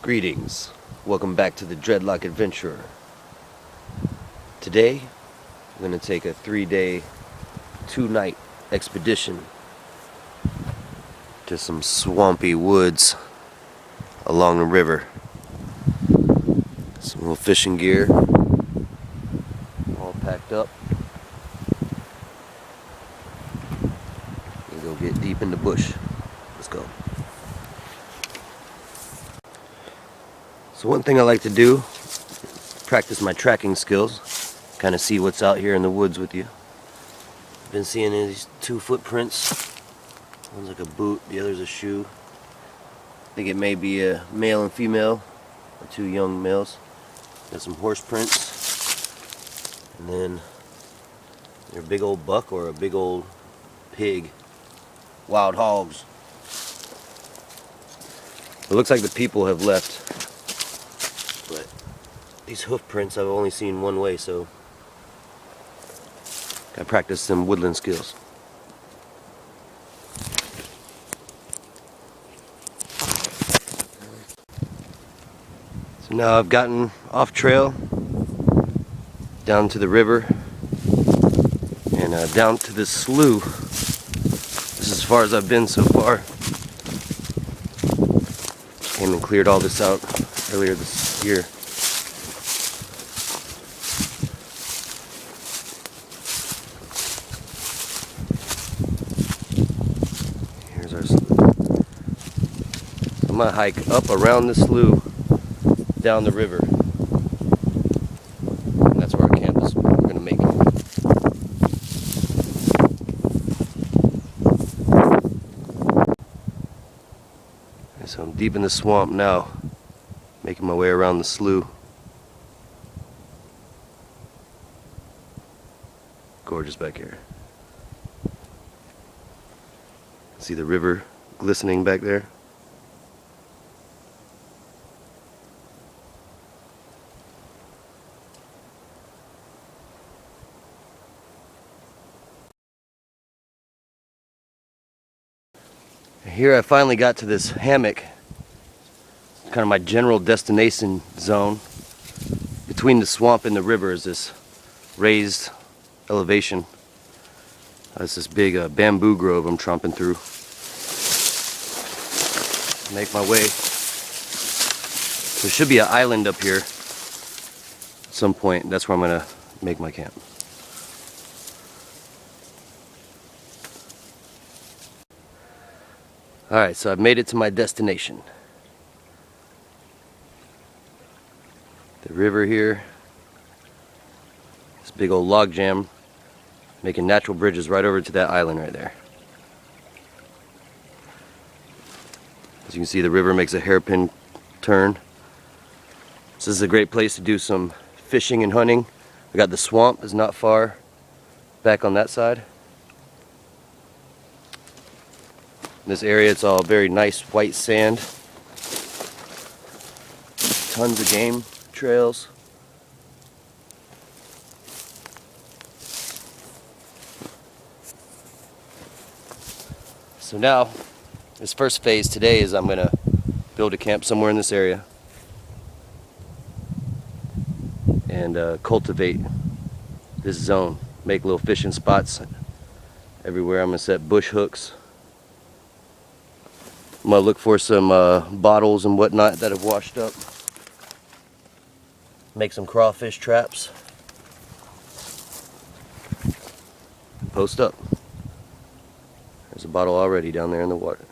Greetings. Welcome back to the Dreadlock Adventurer. Today, we're going to take a 3-day, 2-night expedition to some swampy woods along the river. Some little fishing gear, all packed up. We'll go get deep in the bush. Let's go. So one thing I like to do, practice my tracking skills, kind of see what's out here in the woods with you. I've been seeing these 2 footprints. One's like a boot, the other's a shoe. I think it may be a male and female, or 2 young males. Got some horse prints, and then a big old buck or a big old pig. Wild hogs. It looks like the people have left. But these hoof prints I've only seen one way, so gotta practice some woodland skills. So now I've gotten off trail, down to the river, and down to this slough. This is as far as I've been so far. Came and cleared all this out earlier this year. Here's our slough. I'm gonna hike up around the slough, down the river. And that's where our camp is. We're gonna make it. So I'm deep in the swamp now, making my way around the slough. Gorgeous back here. See the river glistening back there? Here I finally got to this hammock. Kind of my general destination zone. Between the swamp and the river is this raised elevation. It's this big bamboo grove I'm tromping through. Make my way. There should be an island up here at some point. That's where I'm gonna make my camp. Alright, so I've made it to my destination. The river here. This big old log jam making natural bridges right over to that island right there. As you can see, the river makes a hairpin turn. So this is a great place to do some fishing and hunting. We got the swamp is not far back on that side. This area, it's all very nice white sand. Tons of game trails. So now, this first phase today is I'm gonna build a camp somewhere in this area and cultivate this zone. Make little fishing spots everywhere. I'm gonna set bush hooks. I'm gonna look for some bottles and whatnot that have washed up. Make some crawfish traps. Post up. There's a bottle already down there in the water.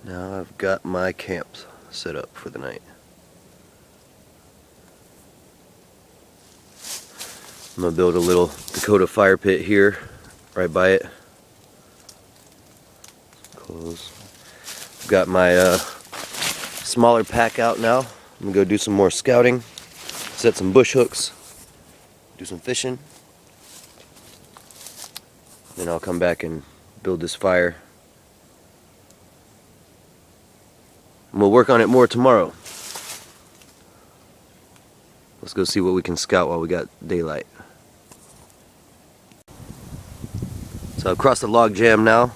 Now I've got my camp set up for the night. I'm gonna build a little Dakota fire pit here, right by it. Close. I've got my smaller pack out now. I'm gonna go do some more scouting, set some bush hooks, do some fishing. Then I'll come back and build this fire And we'll work on it more tomorrow. Let's go see what we can scout while we got daylight. So I've crossed the log jam now.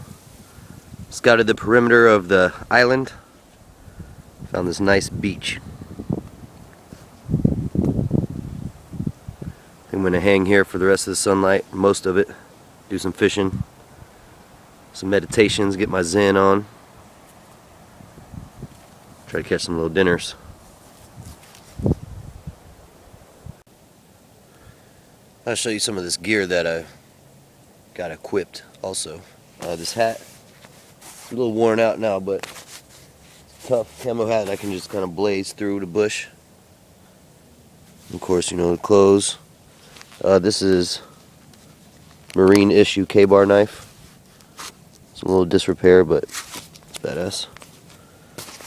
Scouted the perimeter of the island. Found this nice beach. I'm going to hang here for the rest of the sunlight, most of it. Do some fishing, some meditations, get my zen on. Try to catch some little dinners. I'll show you some of this gear that I got equipped also. This hat, a little worn out now, but it's a tough camo hat and I can just kind of blaze through the bush. Of course, you know, the clothes. This is marine issue K-bar knife. It's a little disrepair, but it's badass.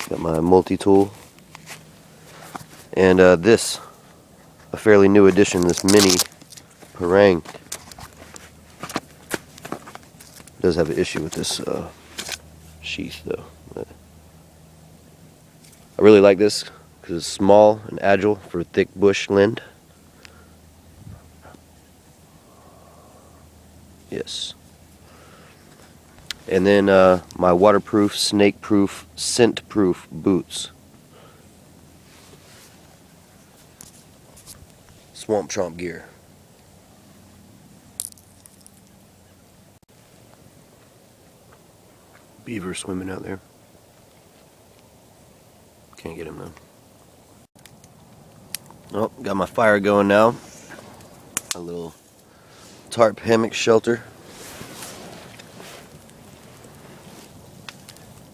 Got my multi-tool. And this, a fairly new addition, this mini parang. Does have an issue with this sheath though. But I really like this because it's small and agile for thick bush lind. Yes. And then my waterproof, snake-proof, scent-proof boots. Swamp Tromp gear. Beaver swimming out there. Can't get him though. Oh, got my fire going now. A little tarp hammock shelter.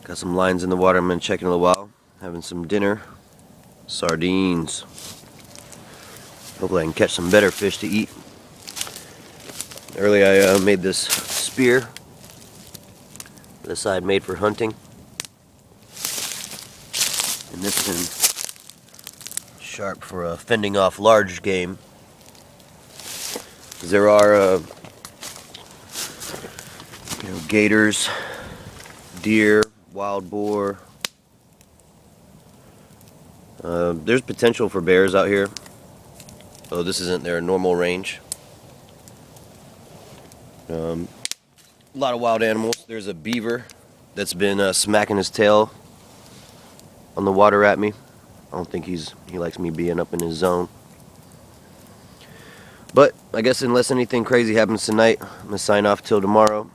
Got some lines in the water I'm going to check in a little while. Having some dinner. Sardines. Hopefully I can catch some better fish to eat. Earlier I made this spear. This side made for hunting. And this one sharp for fending off large game. There are gators, deer, wild boar. There's potential for bears out here. Oh, this isn't their normal range. A lot of wild animals. There's a beaver that's been smacking his tail on the water at me. I don't think he likes me being up in his zone. But I guess unless anything crazy happens tonight, I'm gonna sign off till tomorrow.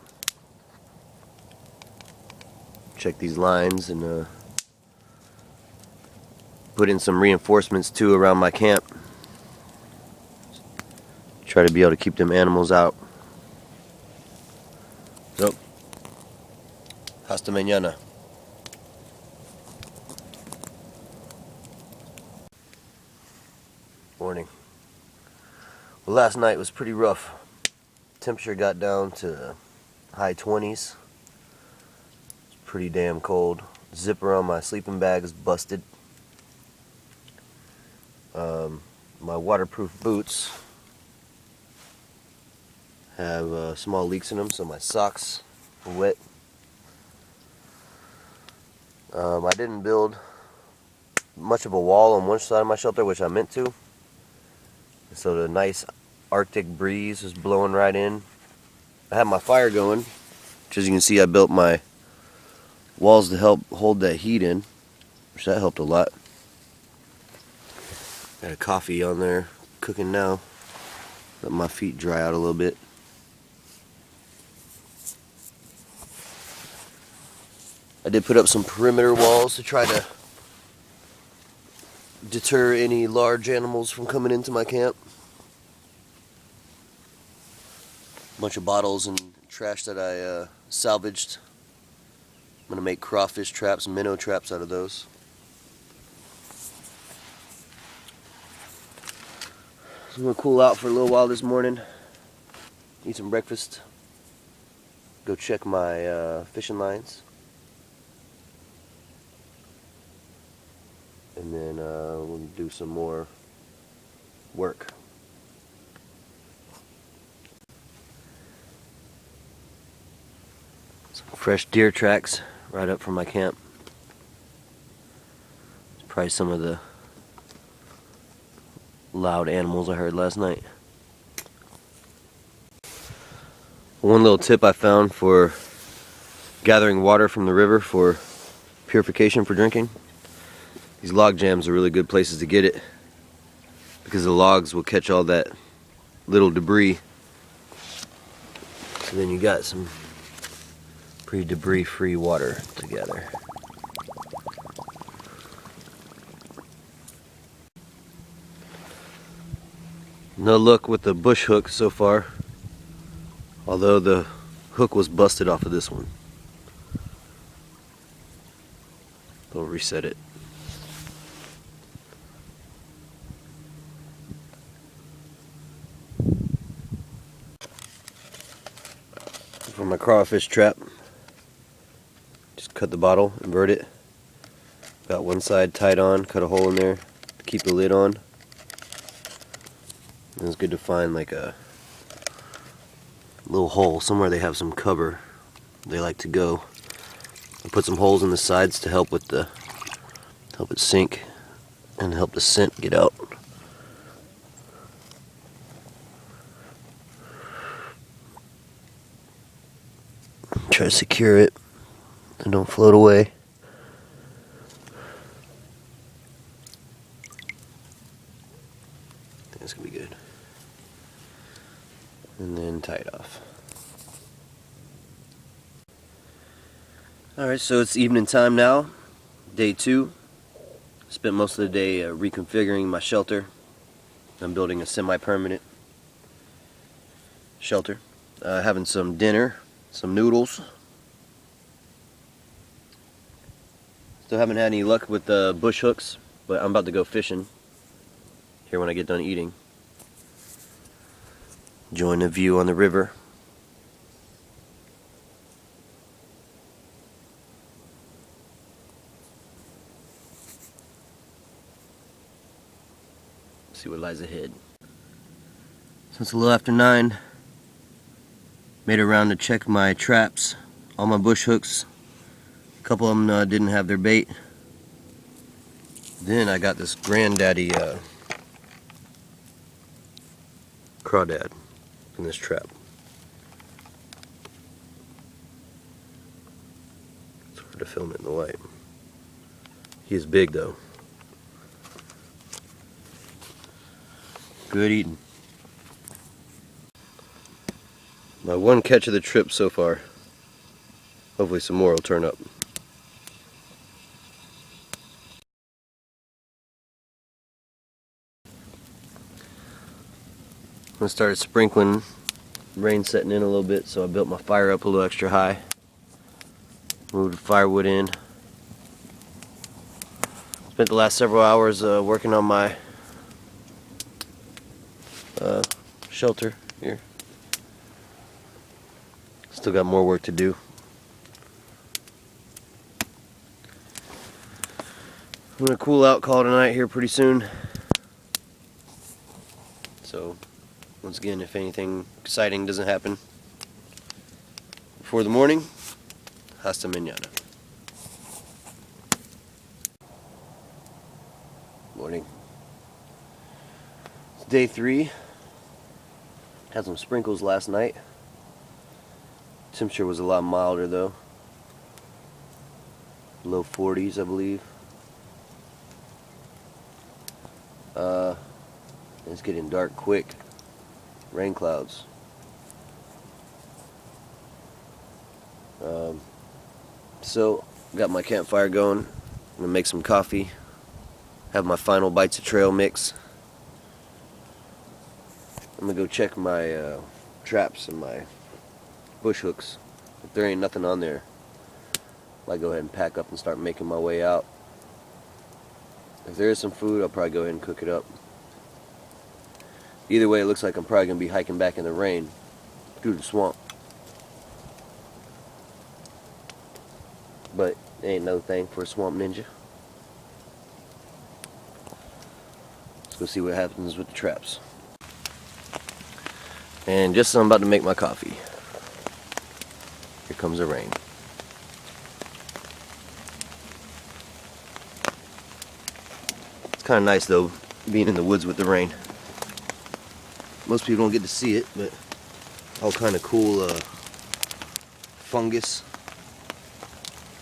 Check these lines and put in some reinforcements too around my camp. Try to be able to keep them animals out. So, hasta mañana. Morning. Well, last night was pretty rough. Temperature got down to high 20s. It's pretty damn cold. Zipper on my sleeping bag is busted. My waterproof boots have small leaks in them, so my socks are wet. I didn't build much of a wall on one side of my shelter, which I meant to. So the nice Arctic breeze was blowing right in. I had my fire going, which as you can see I built my walls to help hold that heat in, which that helped a lot. Got a coffee on there cooking now. Let my feet dry out a little bit. I did put up some perimeter walls to try to deter any large animals from coming into my camp. Bunch of bottles and trash that I salvaged. I'm gonna make crawfish traps and minnow traps out of those. So I'm gonna cool out for a little while this morning, eat some breakfast, go check my fishing lines, and then we'll do some more work. Some fresh deer tracks right up from my camp. Probably some of the loud animals I heard last night. One little tip I found for gathering water from the river for purification for drinking. These log jams are really good places to get it because the logs will catch all that little debris. So then you got some pretty debris-free water to gather. No luck with the bush hook so far, although the hook was busted off of this one. I'll reset it. For my crawfish trap, just cut the bottle, invert it. Got one side tied on, cut a hole in there to keep the lid on. And it's good to find like a little hole somewhere they have some cover they like to go. I put some holes in the sides to help with the it sink and help the scent get out. Try to secure it and don't float away. That's gonna be good. And then tie it off. Alright, so it's evening time now, day 2. Spent most of the day reconfiguring my shelter. I'm building a semi-permanent shelter. Having some dinner, some noodles. Still haven't had any luck with the bush hooks, but I'm about to go fishing here when I get done eating. Enjoying the view on the river. See what lies ahead. So it's a little after 9. Made it around to check my traps, all my bush hooks. A couple of them didn't have their bait. Then I got this granddaddy crawdad in this trap. It's hard to film it in the light. He is big though. Good eating. My one catch of the trip so far. Hopefully some more will turn up. I started sprinkling, rain setting in a little bit, so I built my fire up a little extra high. Moved the firewood in. Spent the last several hours working on my shelter here. Still got more work to do. I'm gonna cool out, call it a night here pretty soon. So, once again, if anything exciting doesn't happen before the morning, hasta mañana. Morning. It's day 3. Had some sprinkles last night. Temperature was a lot milder though. Low 40s, I believe. It's getting dark quick. Rain clouds. So, got my campfire going. I'm gonna make some coffee. Have my final bites of trail mix. I'm gonna go check my traps and my bush hooks. If there ain't nothing on there, I'll go ahead and pack up and start making my way out. If there is some food, I'll probably go ahead and cook it up. Either way, it looks like I'm probably gonna be hiking back in the rain through the swamp. But it ain't no thing for a swamp ninja. Let's go see what happens with the traps. And just as I'm about to make my coffee, here comes the rain. It's kind of nice though, being in the woods with the rain. Most people don't get to see it, but all kind of cool fungus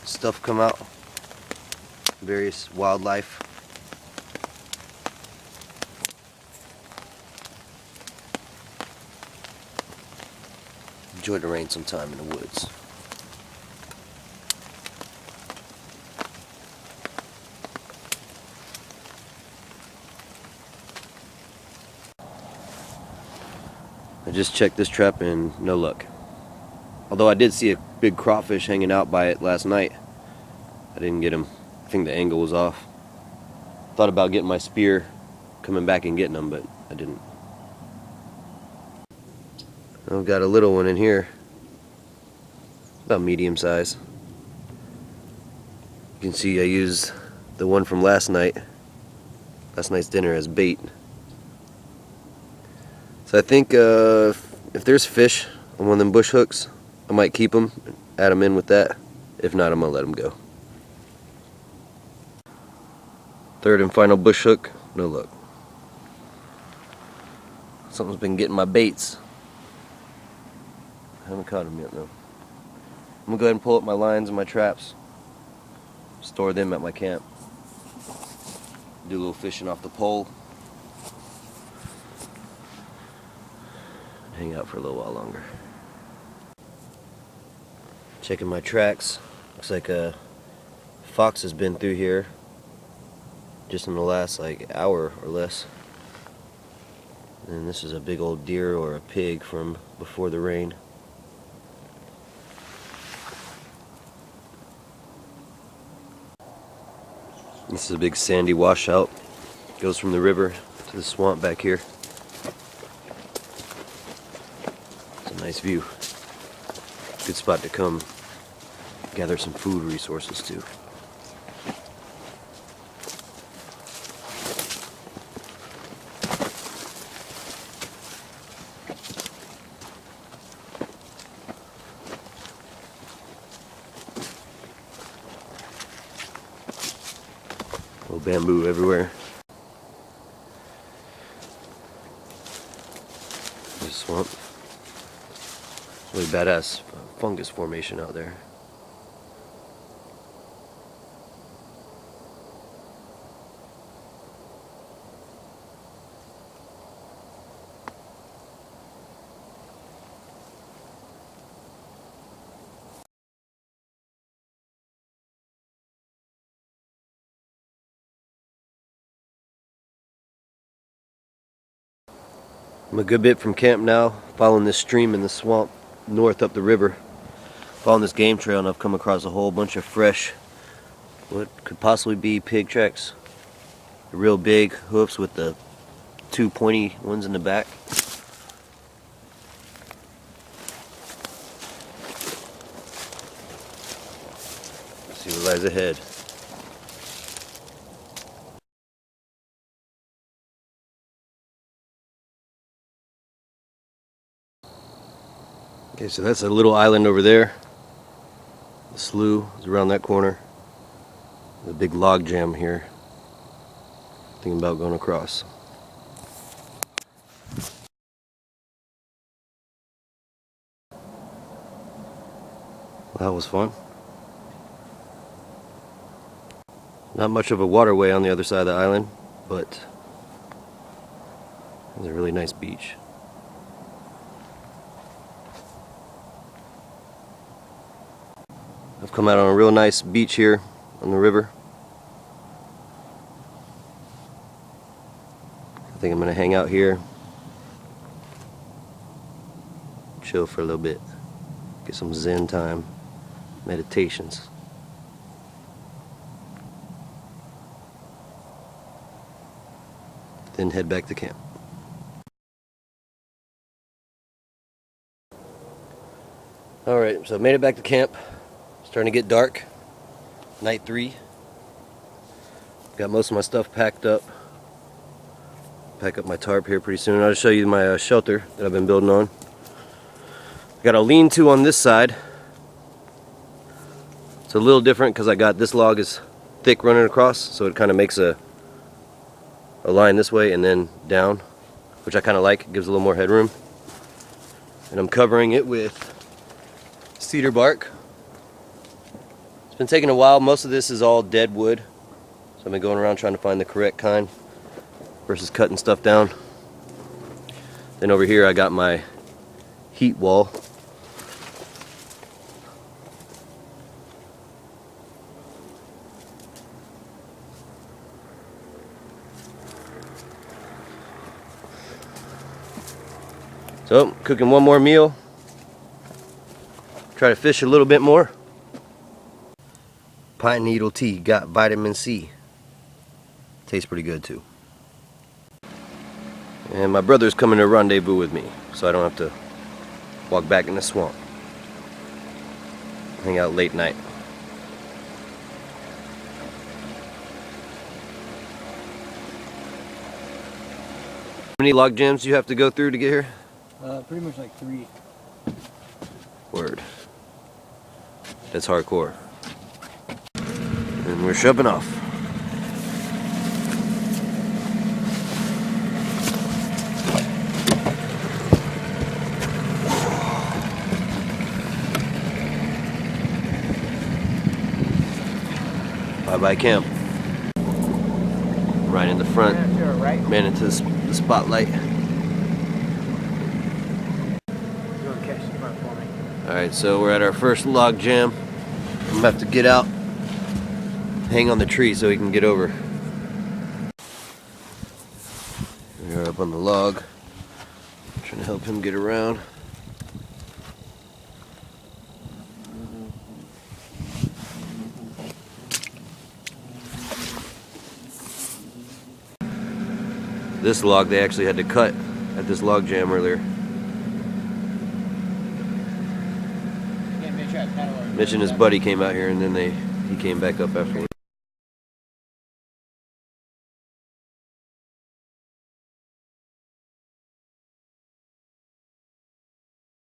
stuff come out. Various wildlife. Enjoy the rain sometime in the woods. I just checked this trap and no luck. Although I did see a big crawfish hanging out by it last night. I didn't get him. I think the angle was off. Thought about getting my spear, coming back and getting them, but I didn't. I've got a little one in here. About medium size. You can see I used the one from last night's dinner as bait. So I think if there's fish on one of them bush hooks, I might keep them, add them in with that. If not, I'm gonna let them go. Third and final bush hook, no luck. Something's been getting my baits. I haven't caught them yet though. I'm gonna go ahead and pull up my lines and my traps, store them at my camp, do a little fishing off the pole, hang out for a little while longer. Checking my tracks. Looks like a fox has been through here just in the last hour or less. And this is a big old deer or a pig from before the rain. This is a big sandy washout. Goes from the river to the swamp back here. It's a nice view. Good spot to come gather some food resources too. Little bamboo everywhere. There's a swamp. Really badass fungus formation out there. I'm a good bit from camp now, following this stream in the swamp north up the river. Following this game trail, and I've come across a whole bunch of fresh, what could possibly be pig tracks. Real big hoofs with the two pointy ones in the back. Let's see what lies ahead. Okay, so that's a little island over there. The slough is around that corner. The big log jam here. Thinking about going across. Well, that was fun. Not much of a waterway on the other side of the island, but it's a really nice beach. I've come out on a real nice beach here on the river. I think I'm going to hang out here, chill for a little bit, get some Zen time, meditations. Then head back to camp. Alright, so I made it back to camp. Starting to get dark. Night 3. Got most of my stuff packed up. Pack up my tarp here pretty soon. I'll just show you my shelter that I've been building on. Got a lean-to on this side. It's a little different because I got this log is thick running across, so it kind of makes a a line this way and then down, which I kind of like. It gives a little more headroom. And I'm covering it with cedar bark. It's been taking a while. Most of this is all dead wood, so I've been going around trying to find the correct kind versus cutting stuff down. Then over here I got my heat wall. So, cooking one more meal. Try to fish a little bit more. Pine needle tea, got vitamin C. Tastes pretty good too. And my brother's coming to rendezvous with me, so I don't have to walk back in the swamp. Hang out late night. How many log jams do you have to go through to get here? Pretty much like 3. Word. That's hardcore. And we're shoving off. Bye-bye camp. Right in the front. Man into the spotlight. Alright, so we're at our first log jam. I'm gonna have to get out, hang on the tree so he can get over. We're up on the log, trying to help him get around. This log they actually had to cut at this log jam earlier. Mitch and his buddy came out here, and then he came back up afterwards.